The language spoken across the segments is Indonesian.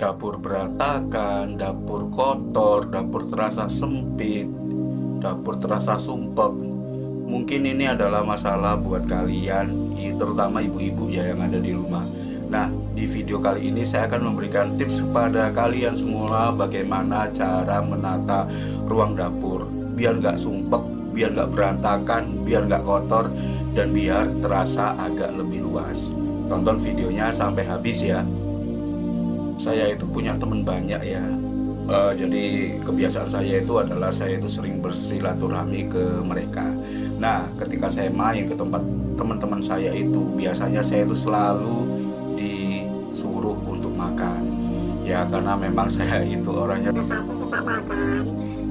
dapur berantakan, dapur kotor, dapur terasa sempit, dapur terasa sumpek. Mungkin ini adalah masalah buat kalian, terutama ibu-ibu ya yang ada di rumah. Nah, di video kali ini saya akan memberikan tips kepada kalian semua bagaimana cara menata ruang dapur biar nggak sumpek, biar nggak berantakan, biar nggak kotor, dan biar terasa agak lebih luas. Tonton videonya sampai habis ya. Saya itu punya teman banyak ya. Jadi kebiasaan saya itu adalah saya itu sering bersilaturahmi ke mereka. Nah, ketika saya main ke tempat teman-teman saya itu, biasanya saya itu selalu disuruh untuk makan. Ya karena memang saya itu orangnya Satu suka makan,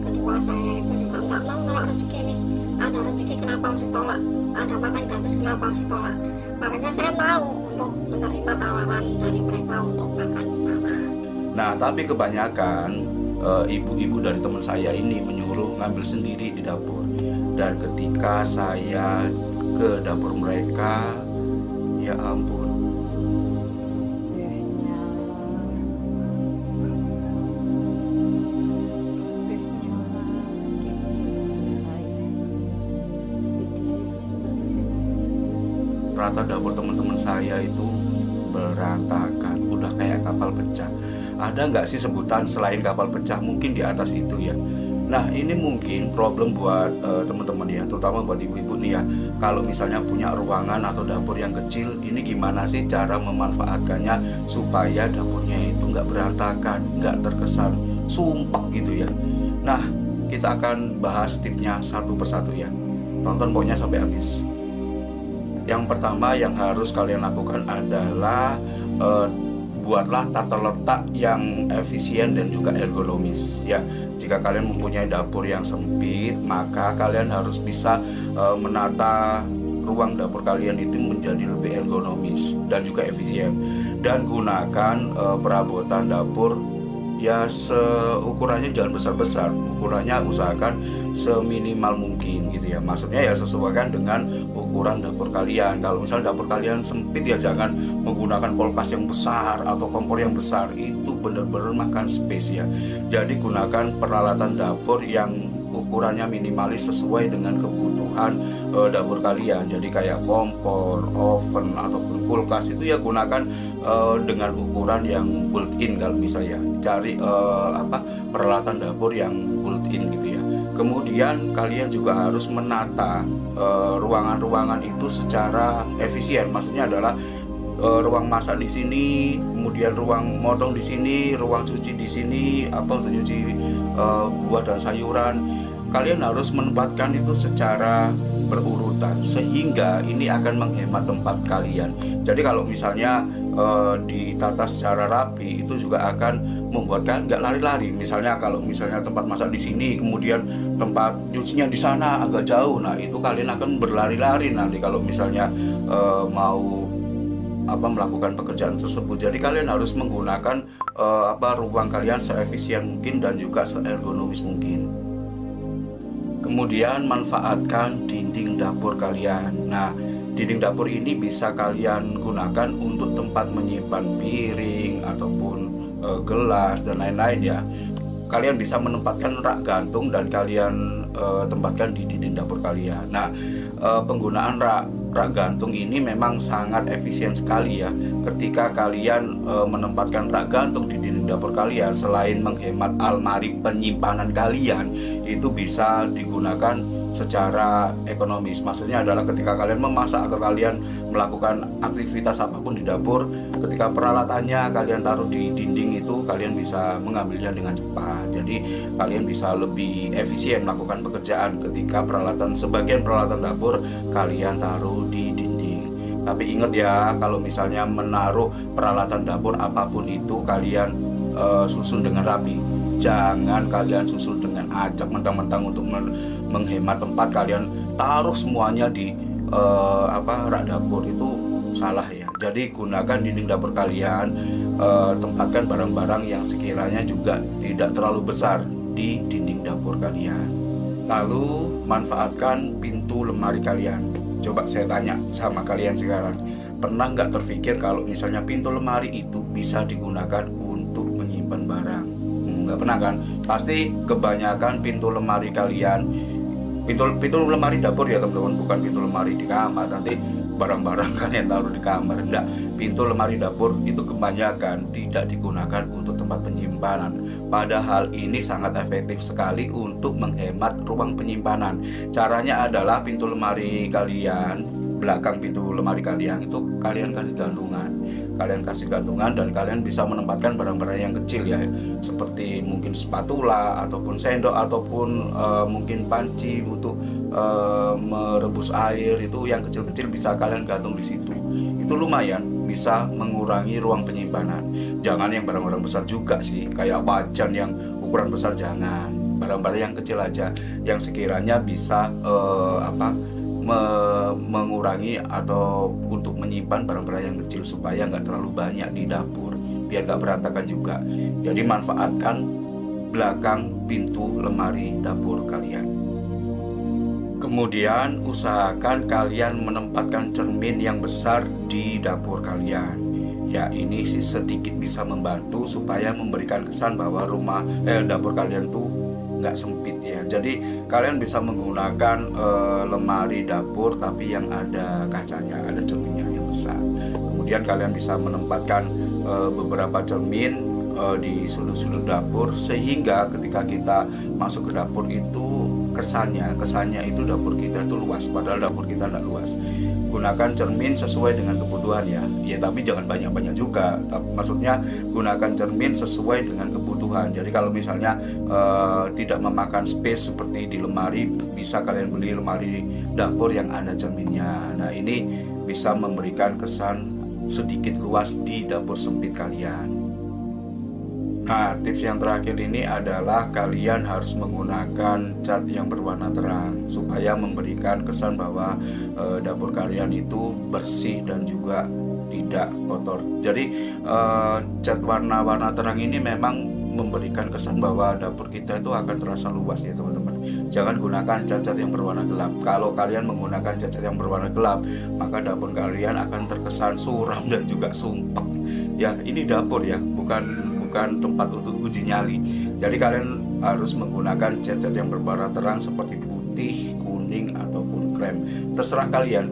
kedua saya itu juga nggak mau nolak rezeki ini. Ada rezeki kenapa harus tolak, ada makan gratis kenapa harus tolak. Makanya saya mau untuk menerima tawaran dari mereka untuk makan bersama. Nah, tapi kebanyakan ibu-ibu dari teman saya ini menyuruh ngambil sendiri di dapur. Dan ketika saya ke dapur mereka, ya ampun, rata dapur teman-teman saya itu berantakan, udah kayak kapal pecah. Ada nggak sih sebutan selain kapal pecah? Mungkin di atas itu ya. Nah, ini mungkin problem buat teman-teman ya, terutama buat ibu-ibu nih ya. Kalau misalnya punya ruangan atau dapur yang kecil, ini gimana sih cara memanfaatkannya supaya dapurnya itu nggak berantakan, nggak terkesan sumpah gitu ya. Nah, kita akan bahas tipnya satu persatu ya. Tonton pokoknya sampai habis. Yang pertama yang harus kalian lakukan adalah buatlah tata letak yang efisien dan juga ergonomis ya. Jika kalian mempunyai dapur yang sempit, maka kalian harus bisa menata ruang dapur kalian itu menjadi lebih ergonomis dan juga efisien. Dan gunakan perabotan dapur ya seukurannya jangan besar-besar, ukurannya usahakan seminimal mungkin gitu ya. Maksudnya ya sesuaikan dengan ukuran dapur kalian. Kalau misalnya dapur kalian sempit ya jangan menggunakan kulkas yang besar atau kompor yang besar, itu benar-benar makan space ya. Jadi gunakan peralatan dapur yang ukurannya minimalis sesuai dengan kebutuhan dapur kalian. Jadi kayak kompor, oven ataupun kulkas itu ya gunakan dengan ukuran yang built-in kalau bisa ya. Cari peralatan dapur yang built-in gitu ya. Kemudian kalian juga harus menata ruangan-ruangan itu secara efisien. Maksudnya adalah ruang masak di sini, kemudian ruang motong di sini, ruang cuci di sini, untuk cuci buah dan sayuran. Kalian harus menempatkan itu secara berurutan sehingga ini akan menghemat tempat kalian. Jadi kalau misalnya ditata secara rapi, itu juga akan membuat kalian nggak lari-lari. Misalnya kalau misalnya tempat masak di sini, kemudian tempat nyucinya di sana agak jauh, nah itu kalian akan berlari-lari nanti kalau misalnya mau melakukan pekerjaan tersebut. Jadi kalian harus menggunakan ruang kalian seefisien mungkin dan juga seergonomis mungkin. Kemudian manfaatkan dinding dapur kalian. Nah, dinding dapur ini bisa kalian gunakan untuk tempat menyimpan piring ataupun gelas dan lain-lain ya. Kalian bisa menempatkan rak gantung dan kalian tempatkan di dinding dapur kalian. Nah, penggunaan rak gantung ini memang sangat efisien sekali ya. Ketika kalian menempatkan rak gantung di dinding dapur kalian, selain menghemat almari penyimpanan kalian, itu bisa digunakan secara ekonomis. Maksudnya adalah ketika kalian memasak atau kalian melakukan aktivitas apapun di dapur, ketika peralatannya kalian taruh di dinding itu, kalian bisa mengambilnya dengan cepat. Jadi kalian bisa lebih efisien melakukan pekerjaan ketika sebagian peralatan dapur kalian taruh di dinding. Tapi ingat ya, kalau misalnya menaruh peralatan dapur apapun itu kalian susun dengan rapi. Jangan kalian susun dengan acak mentang-mentang untuk menghemat tempat, kalian taruh semuanya di rak dapur, itu salah ya. Jadi gunakan dinding dapur kalian, tempatkan barang-barang yang sekiranya juga tidak terlalu besar di dinding dapur kalian. Lalu manfaatkan pintu lemari kalian. Coba saya tanya sama kalian sekarang, pernah nggak terpikir kalau misalnya pintu lemari itu bisa digunakan untuk barang-barang. Nggak pernah kan? Pasti kebanyakan pintu lemari kalian, pintu lemari dapur ya teman-teman, bukan pintu lemari di kamar. Nanti barang-barang kalian taruh di kamar, enggak. Pintu lemari dapur itu kebanyakan tidak digunakan untuk tempat penyimpanan. Padahal ini sangat efektif sekali untuk menghemat ruang penyimpanan. Caranya adalah pintu lemari kalian, belakang pintu lemari kalian itu kalian kasih gantungan dan kalian bisa menempatkan barang-barang yang kecil ya, seperti mungkin spatula ataupun sendok ataupun mungkin panci untuk merebus air, itu yang kecil-kecil bisa kalian gantung di situ. Itu lumayan bisa mengurangi ruang penyimpanan. Jangan yang barang-barang besar juga sih, kayak wajan yang ukuran besar jangan. Barang-barang yang kecil aja yang sekiranya bisa mengurangi atau untuk menyimpan barang-barang yang kecil supaya nggak terlalu banyak di dapur, biar nggak berantakan juga. Jadi manfaatkan belakang pintu lemari dapur kalian. Kemudian usahakan kalian menempatkan cermin yang besar di dapur kalian. Ya, ini sih sedikit bisa membantu supaya memberikan kesan bahwa dapur kalian tuh nggak sempit ya. Jadi kalian bisa menggunakan lemari dapur tapi yang ada kacanya, ada cerminnya yang besar. Kemudian kalian bisa menempatkan beberapa cermin di sudut-sudut dapur, sehingga ketika kita masuk ke dapur itu kesannya itu dapur kita itu luas, padahal dapur kita tidak luas. Gunakan cermin sesuai dengan kebutuhan ya, tapi jangan banyak-banyak juga. Maksudnya gunakan cermin sesuai dengan kebutuhan. Jadi kalau misalnya tidak memakan space seperti di lemari, bisa kalian beli lemari dapur yang ada cerminnya. Nah, ini bisa memberikan kesan sedikit luas di dapur sempit kalian. Nah, tips yang terakhir ini adalah kalian harus menggunakan cat yang berwarna terang supaya memberikan kesan bahwa dapur kalian itu bersih dan juga tidak kotor. Jadi cat warna-warna terang ini memang memberikan kesan bahwa dapur kita itu akan terasa luas ya teman-teman. Jangan gunakan cat-cat yang berwarna gelap. Kalau kalian menggunakan cat-cat yang berwarna gelap, maka dapur kalian akan terkesan suram dan juga sumpek. Ya, ini dapur ya, bukan tempat untuk uji nyali. Jadi kalian harus menggunakan cat-cat yang berwarna terang seperti putih, kuning ataupun krem. Terserah kalian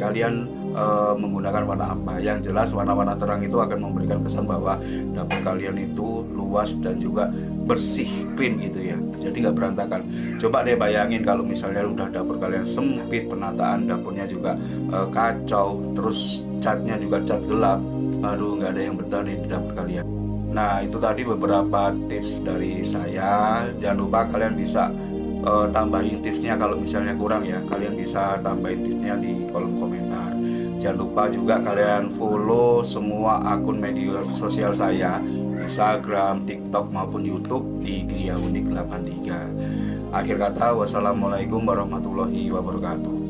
menggunakan warna apa. Yang jelas warna-warna terang itu akan memberikan kesan bahwa dapur kalian itu luas dan juga bersih, clean gitu ya. Jadi nggak berantakan. Coba deh bayangin kalau misalnya udah dapur kalian sempit, penataan dapurnya juga kacau, terus catnya juga cat gelap. Aduh, nggak ada yang betah di dapur kalian. Nah, itu tadi beberapa tips dari saya. Jangan lupa kalian bisa tambahin tipsnya kalau misalnya kurang ya. Kalian bisa tambahin tipsnya di kolom komentar. Jangan lupa juga kalian follow semua akun media sosial saya, Instagram, TikTok maupun YouTube di Gria Unik 83. Akhir kata, wassalamualaikum warahmatullahi wabarakatuh.